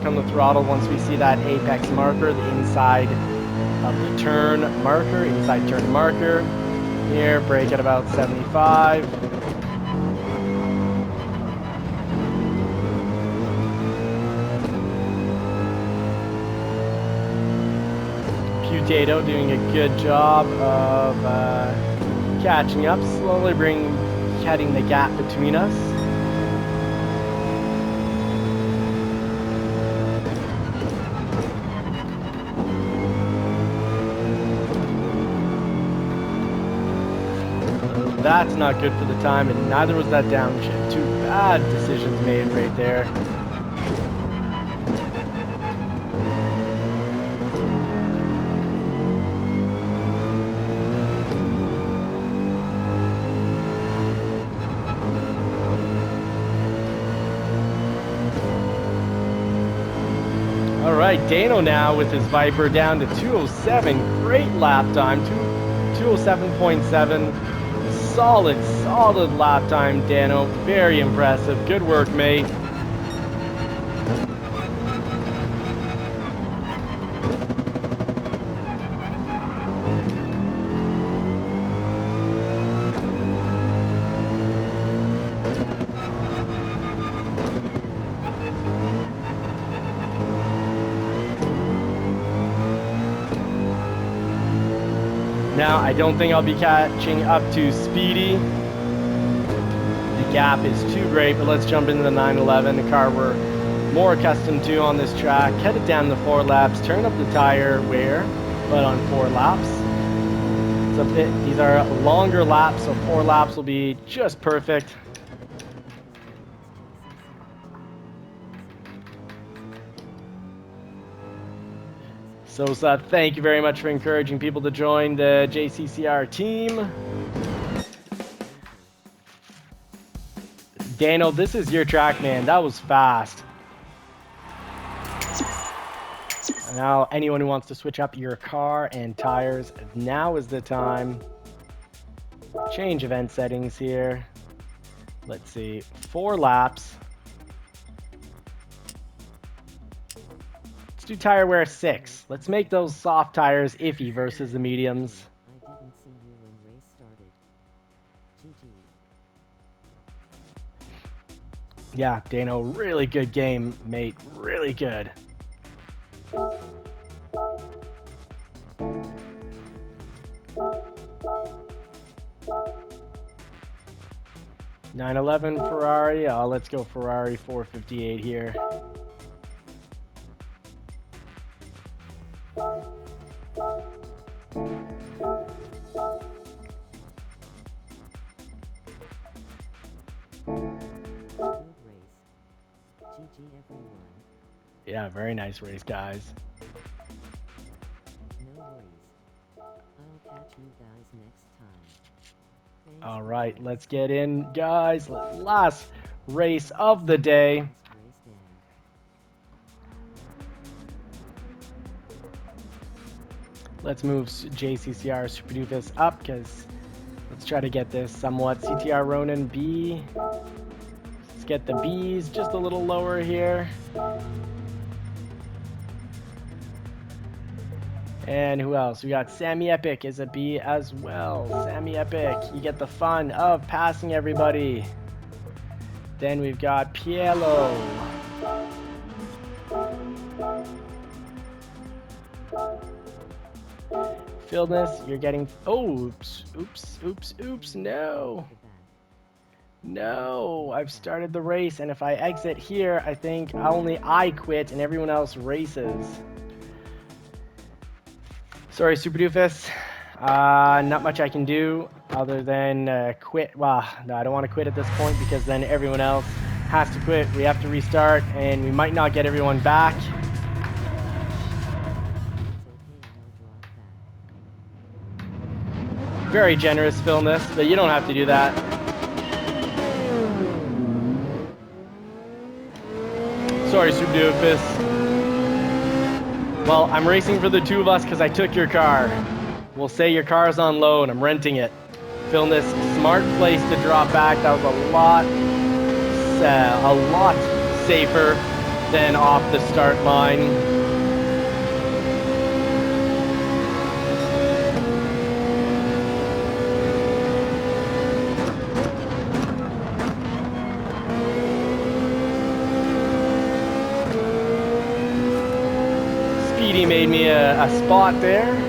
on the throttle once we see that apex marker, the inside of the turn marker, inside turn marker. Here, brake at about 75. Potato doing a good job of catching up, slowly cutting the gap between us. That's not good for the time, and neither was that downshift. Two bad decisions made right there. All right, Dano now with his Viper down to 207. Great lap time, 207.7. Solid lap time, Dano. Very impressive. Good work, mate. Now, I don't think I'll be catching up to Speedy. The gap is too great, but let's jump into the 911, the car we're more accustomed to on this track. Head it down to 4 laps, turn up the tire wear, but on 4 laps. These are longer laps, so 4 laps will be just perfect. So thank you very much for encouraging people to join the JCCR team. Dano, this is your track, man. That was fast. Now, anyone who wants to switch up your car and tires, now is the time. Change event settings here. Let's see, 4 laps. Let's do tire wear 6. Let's make those soft tires iffy versus the mediums. Yeah, Dano, really good game, mate. Really good. (911) Ferrari. Let's go Ferrari 458 here. Yeah, very nice race, guys. No worries. I'll catch you guys next time. All right, let's get in, guys. Last race of the day. Let's move JCCR Super Doofus up, because let's try to get this somewhat. CTR Ronin B. Let's get the Bs just a little lower here. And who else? We got Sammy Epic is a B as well. Sammy Epic, you get the fun of passing everybody. Then we've got Pielo. Fieldness, you're getting... Oh, oops, no. No, I've started the race, and if I exit here, I think only I quit and everyone else races. Sorry, Super Doofus. Not much I can do other than quit. Well, no, I don't want to quit at this point because then everyone else has to quit. We have to restart, and we might not get everyone back. Very generous, Philness, but you don't have to do that. Sorry, Super Doofus. Well, I'm racing for the 2 of us because I took your car. We'll say your car's on loan. I'm renting it. Philness, smart place to drop back. That was a lot safer. then off the start line. Speedy made me a spot there.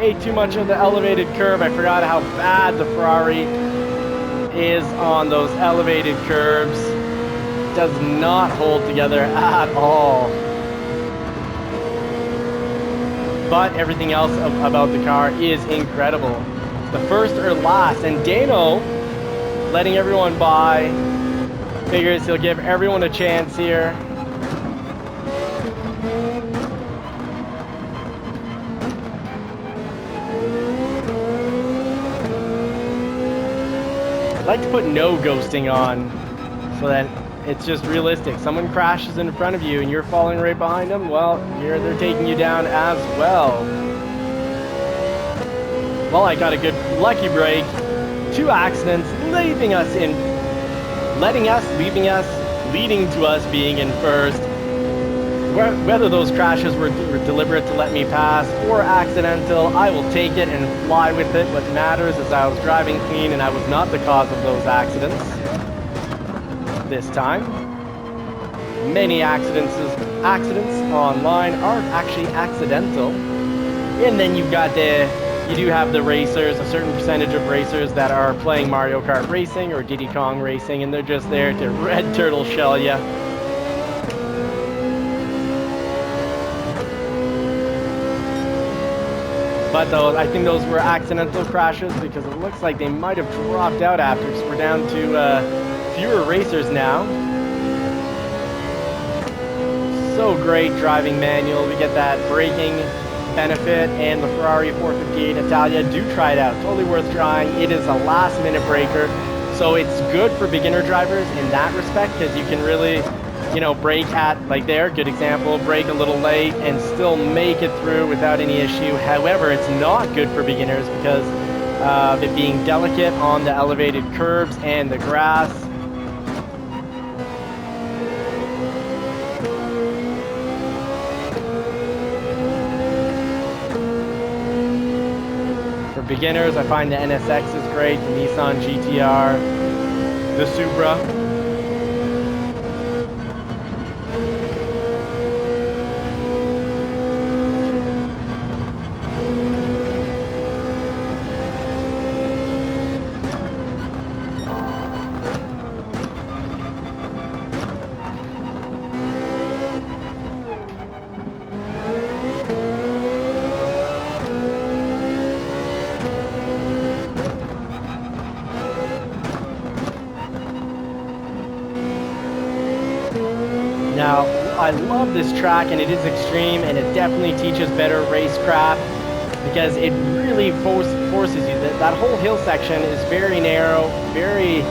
Ate too much of the elevated curve. I forgot how bad the Ferrari is on those elevated curves. Does not hold together at all. But everything else about the car is incredible. The first or last, and Dano letting everyone by. Figures he'll give everyone a chance here. I like to put no ghosting on so that it's just realistic. Someone crashes in front of you and you're following right behind them, well, they're taking you down as well. Well, I got a good lucky break. 2 accidents leading to us being in first. Whether those crashes were deliberate to let me pass or accidental, I will take it and fly with it. What matters is I was driving clean and I was not the cause of those accidents this time. Many accidents online are actually accidental. And then you do have the racers, a certain percentage of racers that are playing Mario Kart Racing or Diddy Kong Racing, and they're just there to red turtle shell ya. But I think those were accidental crashes because it looks like they might have dropped out after, because we're down to fewer racers now. So great driving manual. We get that braking benefit, and the Ferrari 458 Italia. Do try it out. Totally worth trying. It is a last minute breaker. So it's good for beginner drivers in that respect because you can really, brake at, like there, good example, brake a little late and still make it through without any issue. However, it's not good for beginners because of it being delicate on the elevated curbs and the grass. For beginners, I find the NSX is great, the Nissan GTR, the Supra. Now, I love this track, and it is extreme, and it definitely teaches better racecraft because it really forces you. That whole hill section is very narrow, very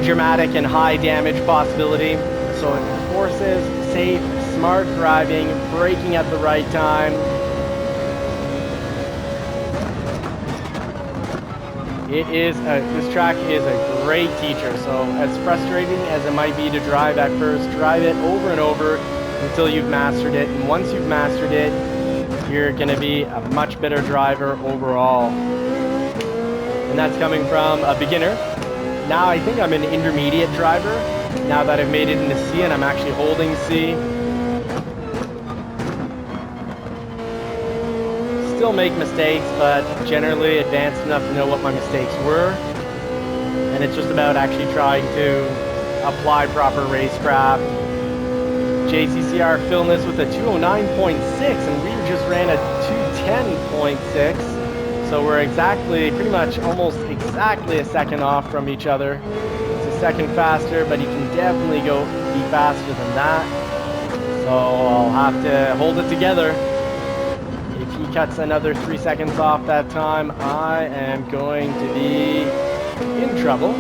dramatic and high damage possibility. So it forces safe, smart driving, braking at the right time. This track is a great teacher, so as frustrating as it might be to drive at first, drive it over and over until you've mastered it, and once you've mastered it, you're going to be a much better driver overall. And that's coming from a beginner. Now I think I'm an intermediate driver, now that I've made it into C and I'm actually holding C. Still make mistakes, but generally advanced enough to know what my mistakes were. And it's just about actually trying to apply proper racecraft. JCCR filling this with a 209.6, and we just ran a 210.6. So we're pretty much almost exactly a second off from each other. It's a second faster, but he can definitely be faster than that. So I'll have to hold it together. If he cuts another 3 seconds off that time, I am going to be in trouble.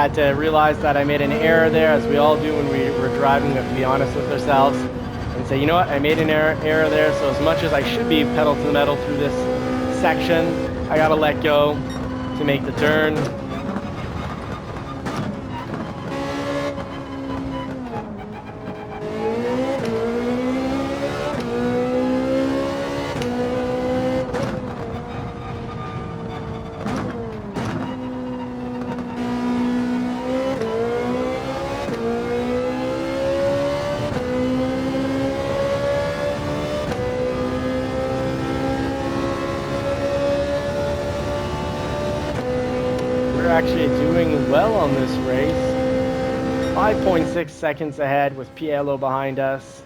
Had to realize that I made an error there, as we all do when we were driving. We have to be honest with ourselves and say, you know what, I made an error there, so as much as I should be pedal to the metal through this section, I gotta let go to make the turn. Actually doing well on this race. 5.6 seconds ahead with Pielo behind us.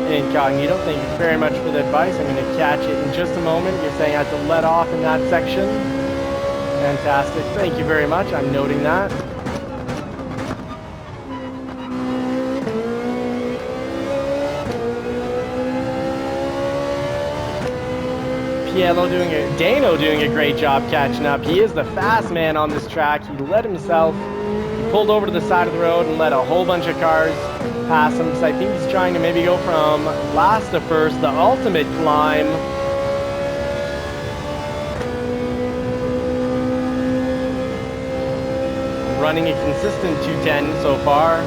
Incognito, thank you very much for the advice. I'm going to catch it in just a moment. You're saying I have to let off in that section. Fantastic. Thank you very much. I'm noting that. Dano doing a great job catching up. He is the fast man on this track. He let himself, he pulled over to the side of the road and let a whole bunch of cars pass him. So I think he's trying to maybe go from last to first, the ultimate climb. Running a consistent 210 so far.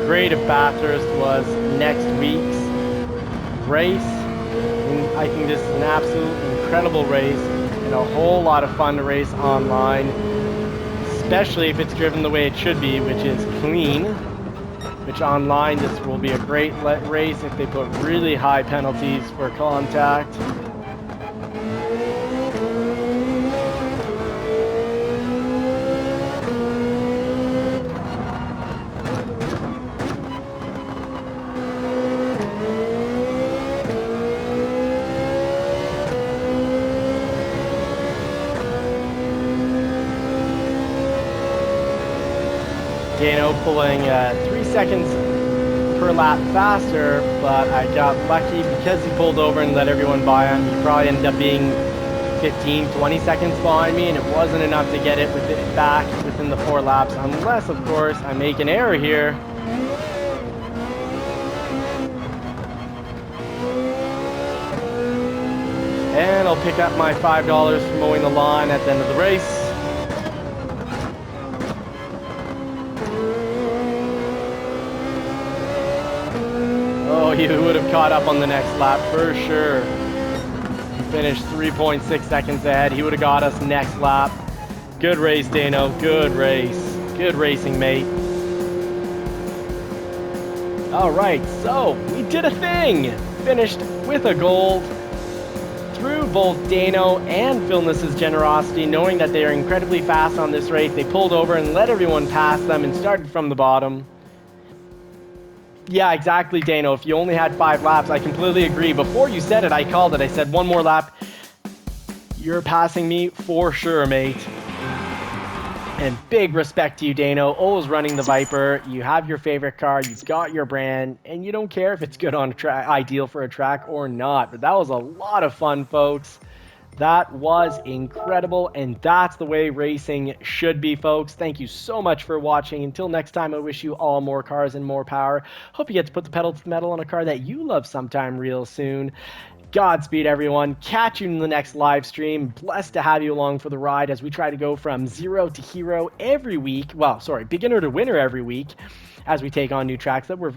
Great if Bathurst was next week's race. I think this is an absolute incredible race and a whole lot of fun to race online, especially if it's driven the way it should be, which is clean. Which online, this will be a great race if they put really high penalties for contact. Dano pulling 3 seconds per lap faster, but I got lucky because he pulled over and let everyone by him. He probably ended up being 15, 20 seconds behind me, and it wasn't enough to get it back within the 4 laps, unless, of course, I make an error here. And I'll pick up my $5 for mowing the lawn at the end of the race. Oh, he would have caught up on the next lap for sure. He finished 3.6 seconds ahead. He would have got us next lap. Good race, Dano. Good race. Good racing, mate. All right, so we did a thing. Finished with a gold. Through both Dano and Philness's generosity, knowing that they are incredibly fast on this race, they pulled over and let everyone pass them and started from the bottom. Yeah, exactly, Dano. If you only had 5 laps, I completely agree. Before you said it, I called it. I said, 1 more lap. You're passing me for sure, mate. And big respect to you, Dano. Always running the Viper. You have your favorite car. You've got your brand. And you don't care if it's good on a track, ideal for a track or not. But that was a lot of fun, folks. That was incredible, and that's the way racing should be, folks. Thank you so much for watching. Until next time, I wish you all more cars and more power. Hope you get to put the pedal to the metal on a car that you love sometime real soon. Godspeed, everyone. Catch you in the next live stream. Blessed to have you along for the ride as we try to go from zero to hero every week. Well, sorry, beginner to winner every week as we take on new tracks that we're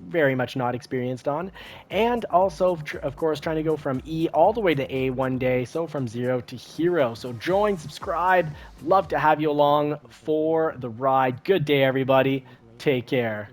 very much not experienced on, and also of course trying to go from E all the way to A one day, so from zero to hero. So join, subscribe, love to have you along for the ride. Good day, everybody. Take care.